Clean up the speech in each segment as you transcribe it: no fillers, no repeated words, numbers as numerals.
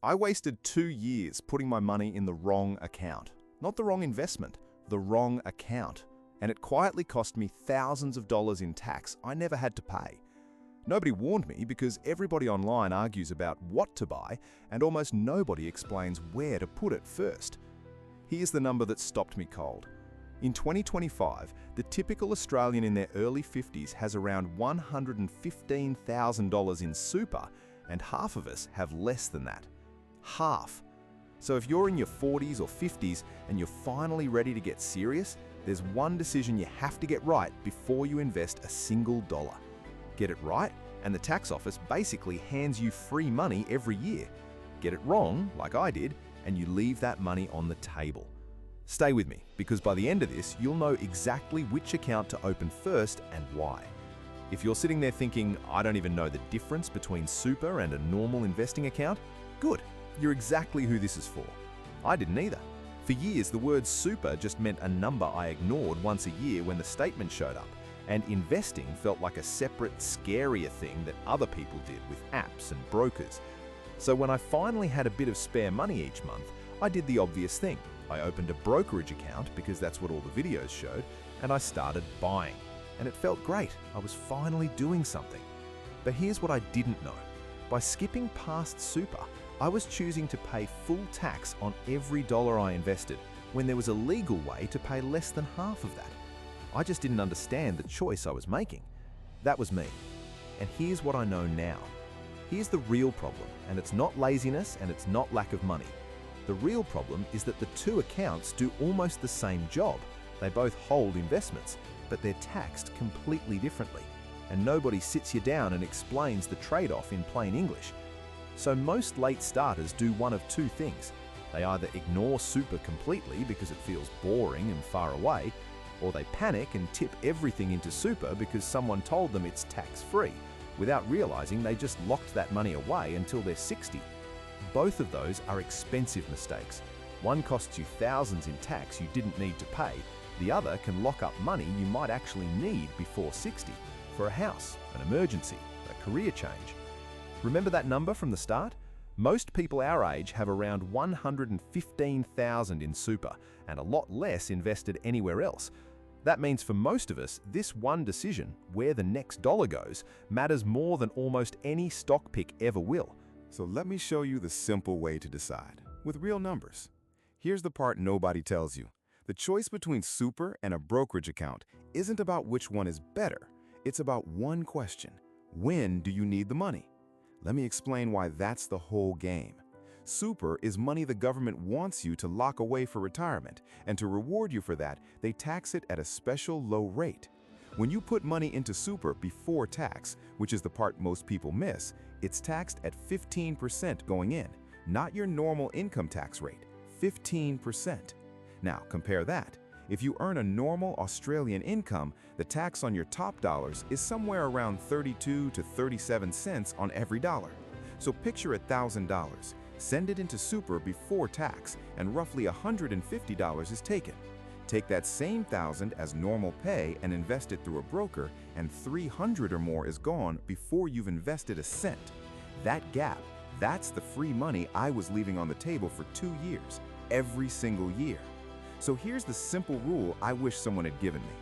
I wasted 2 years putting my money in the wrong account. Not the wrong investment, the wrong account. And it quietly cost me thousands of dollars in tax I never had to pay. Nobody warned me because everybody online argues about what to buy and almost nobody explains where to put it first. Here's the number that stopped me cold. In 2025, the typical Australian in their early 50s has around $115,000 in super, and half of us have less than that. Half. So if you're in your 40s or 50s and you're finally ready to get serious, there's one decision you have to get right before you invest a single dollar. Get it right, and the tax office basically hands you free money every year. Get it wrong, like I did, and you leave that money on the table. Stay with me, because by the end of this, you'll know exactly which account to open first and why. If you're sitting there thinking, I don't even know the difference between super and a normal investing account, good, you're exactly who this is for. I didn't either. For years, the word super just meant a number I ignored once a year when the statement showed up, and investing felt like a separate, scarier thing that other people did with apps and brokers. So when I finally had a bit of spare money each month, I did the obvious thing. I opened a brokerage account because that's what all the videos showed, and I started buying. And it felt great. I was finally doing something. But here's what I didn't know. By skipping past super, I was choosing to pay full tax on every dollar I invested, when there was a legal way to pay less than half of that. I just didn't understand the choice I was making. That was me. And here's what I know now. Here's the real problem, and it's not laziness and it's not lack of money. The real problem is that the two accounts do almost the same job. They both hold investments, but they're taxed completely differently. And nobody sits you down and explains the trade-off in plain English. So most late starters do one of two things. They either ignore super completely because it feels boring and far away, or they panic and tip everything into super because someone told them it's tax-free, without realizing they just locked that money away until they're 60. Both of those are expensive mistakes. One costs you thousands in tax you didn't need to pay. The other can lock up money you might actually need before 60 for a house, an emergency, a career change. Remember that number from the start? Most people our age have around $115,000 in super and a lot less invested anywhere else. That means for most of us, this one decision, where the next dollar goes, matters more than almost any stock pick ever will. So let me show you the simple way to decide, with real numbers. Here's the part nobody tells you. The choice between super and a brokerage account isn't about which one is better. It's about one question. When do you need the money? Let me explain why that's the whole game. Super is money the government wants you to lock away for retirement, and to reward you for that, they tax it at a special low rate. When you put money into super before tax, which is the part most people miss, it's taxed at 15% going in, not your normal income tax rate, 15%. Now, compare that. If you earn a normal Australian income, the tax on your top dollars is somewhere around 32 to 37 cents on every dollar. So picture $1,000, send it into super before tax, and roughly $150 is taken. Take that same $1,000 as normal pay and invest it through a broker, and $300 or more is gone before you've invested a cent. That gap, that's the free money I was leaving on the table for 2 years, every single year. So here's the simple rule I wish someone had given me.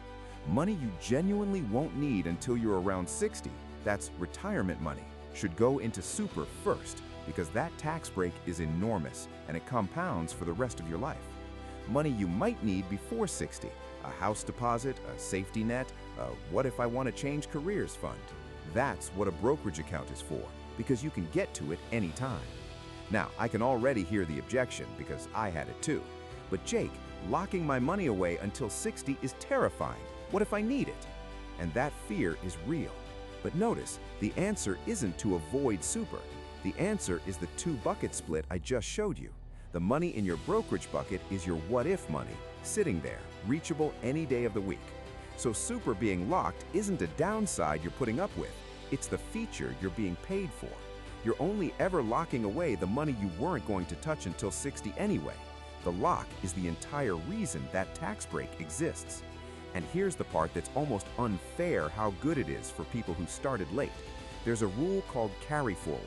Money you genuinely won't need until you're around 60, that's retirement money, should go into super first, because that tax break is enormous and it compounds for the rest of your life. Money you might need before 60, a house deposit, a safety net, a what if I want to change careers fund. That's what a brokerage account is for, because you can get to it anytime. Now, I can already hear the objection because I had it too. But Jake, locking my money away until 60 is terrifying. What if I need it? And that fear is real. But notice, the answer isn't to avoid super. The answer is the two-bucket split I just showed you. The money in your brokerage bucket is your what-if money, sitting there, reachable any day of the week. So super being locked isn't a downside you're putting up with. It's the feature you're being paid for. You're only ever locking away the money you weren't going to touch until 60 anyway. The lock is the entire reason that tax break exists. And here's the part that's almost unfair how good it is for people who started late. There's a rule called carry forward.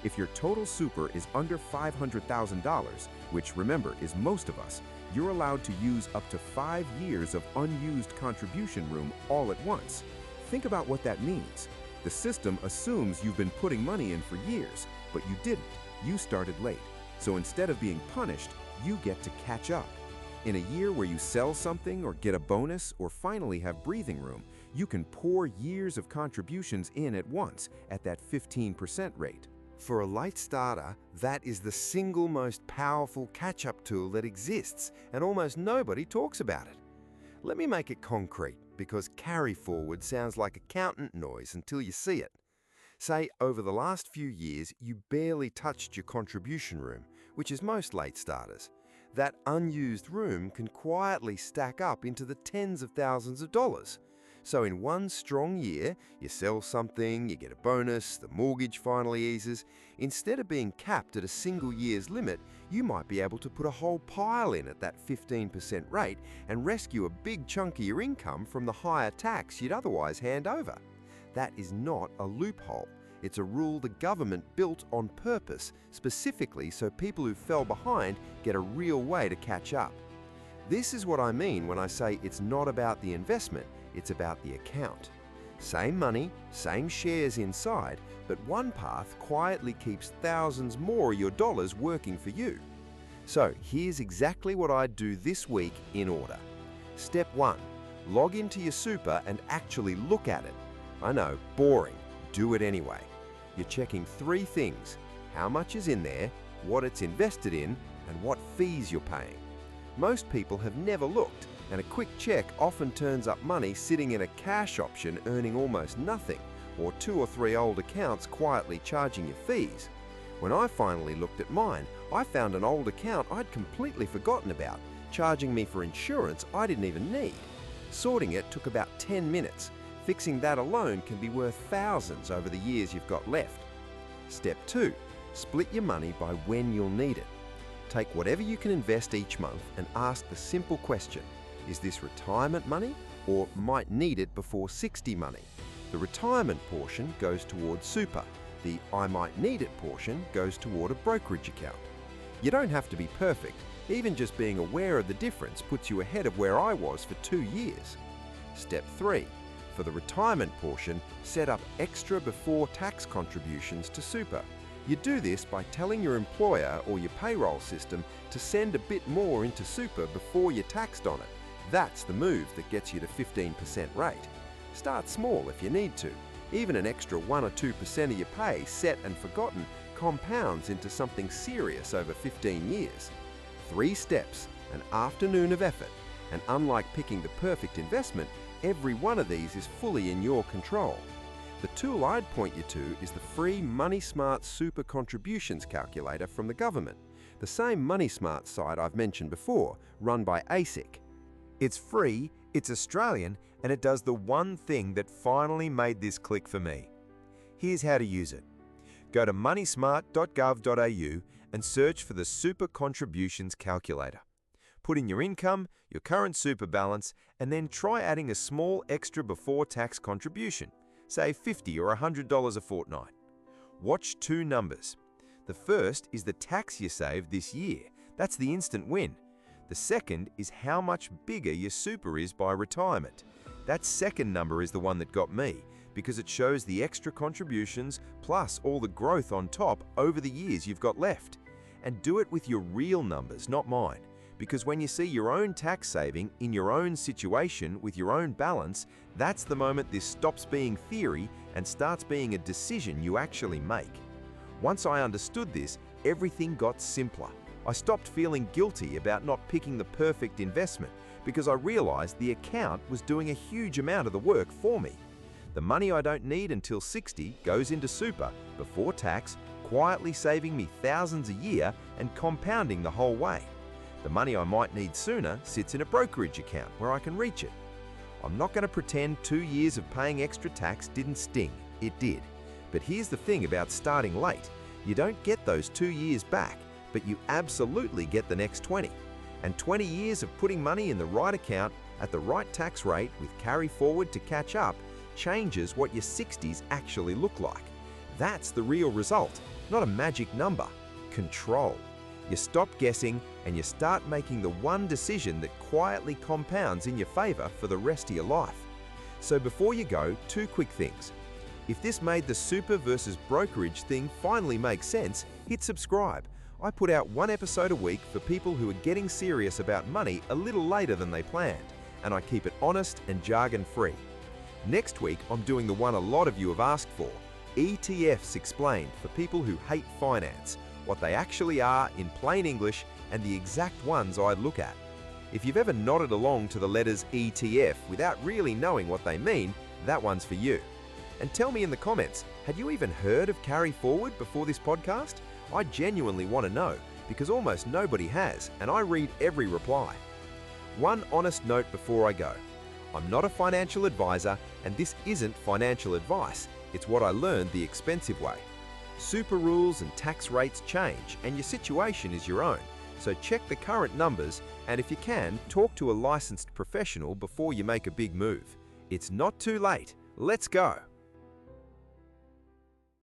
If your total super is under $500,000, which remember is most of us, you're allowed to use up to 5 years of unused contribution room all at once. Think about what that means. The system assumes you've been putting money in for years, but you didn't. You started late. So instead of being punished, you get to catch up. In a year where you sell something or get a bonus or finally have breathing room, you can pour years of contributions in at once at that 15% rate. For a late starter, that is the single most powerful catch-up tool that exists, and almost nobody talks about it. Let me make it concrete, because carry forward sounds like accountant noise until you see it. Say, over the last few years, you barely touched your contribution room, which is most late starters. That unused room can quietly stack up into the tens of thousands of dollars. So in one strong year, you sell something, you get a bonus, the mortgage finally eases. Instead of being capped at a single year's limit, you might be able to put a whole pile in at that 15% rate and rescue a big chunk of your income from the higher tax you'd otherwise hand over. That is not a loophole. It's a rule the government built on purpose, specifically so people who fell behind get a real way to catch up. This is what I mean when I say it's not about the investment, it's about the account. Same money, same shares inside, but one path quietly keeps thousands more of your dollars working for you. So here's exactly what I'd do this week in order. Step 1. Log into your super and actually look at it. I know, boring. Do it anyway. You're checking 3 things: how much is in there, what it's invested in, and what fees you're paying. Most people have never looked, and a quick check often turns up money sitting in a cash option earning almost nothing, or 2 or 3 old accounts quietly charging you fees. When I finally looked at mine, I found an old account I'd completely forgotten about, charging me for insurance I didn't even need. Sorting it took about 10 minutes. Fixing that alone can be worth thousands over the years you've got left. Step 2. Split your money by when you'll need it. Take whatever you can invest each month and ask the simple question: is this retirement money or might need it before 60 money? The retirement portion goes towards super. The I might need it portion goes toward a brokerage account. You don't have to be perfect. Even just being aware of the difference puts you ahead of where I was for 2 years. Step 3. For the retirement portion, set up extra before tax contributions to super. You do this by telling your employer or your payroll system to send a bit more into super before you're taxed on it. That's the move that gets you to 15% rate. Start small if you need to. Even an extra 1 or 2% of your pay set and forgotten compounds into something serious over 15 years. 3 steps, an afternoon of effort, and unlike picking the perfect investment, every one of these is fully in your control. The tool I'd point you to is the free Money Smart Super Contributions Calculator from the government, the same Money Smart site I've mentioned before, run by ASIC. It's free, it's Australian, and it does the one thing that finally made this click for me. Here's how to use it. Go to moneysmart.gov.au and search for the Super Contributions Calculator. Put in your income, your current super balance, and then try adding a small extra before tax contribution, say $50 or $100 a fortnight. Watch 2 numbers. The first is the tax you saved this year. That's the instant win. The second is how much bigger your super is by retirement. That second number is the one that got me, because it shows the extra contributions plus all the growth on top over the years you've got left. And do it with your real numbers, not mine. Because when you see your own tax saving in your own situation with your own balance, that's the moment this stops being theory and starts being a decision you actually make. Once I understood this, everything got simpler. I stopped feeling guilty about not picking the perfect investment because I realized the account was doing a huge amount of the work for me. The money I don't need until 60 goes into super before tax, quietly saving me thousands a year and compounding the whole way. The money I might need sooner sits in a brokerage account where I can reach it. I'm not going to pretend 2 years of paying extra tax didn't sting. It did. But here's the thing about starting late. You don't get those 2 years back, but you absolutely get the next 20. And 20 years of putting money in the right account at the right tax rate with carry forward to catch up changes what your 60s actually look like. That's the real result. not a magic number, control. You stop guessing and you start making the one decision that quietly compounds in your favor for the rest of your life. So before you go, 2 quick things. If this made the super versus brokerage thing finally make sense, hit subscribe. I put out 1 episode a week for people who are getting serious about money a little later than they planned, and I keep it honest and jargon-free. Next week, I'm doing the one a lot of you have asked for, ETFs explained for people who hate finance, what they actually are in plain English and the exact ones I look at. If you've ever nodded along to the letters ETF without really knowing what they mean, that one's for you. And tell me in the comments, had you even heard of Carry Forward before this podcast? I genuinely want to know, because almost nobody has, and I read every reply. One honest note before I go. I'm not a financial advisor, and this isn't financial advice. It's what I learned the expensive way. Super rules and tax rates change, and your situation is your own. So check the current numbers, and if you can, talk to a licensed professional before you make a big move. It's not too late. Let's go.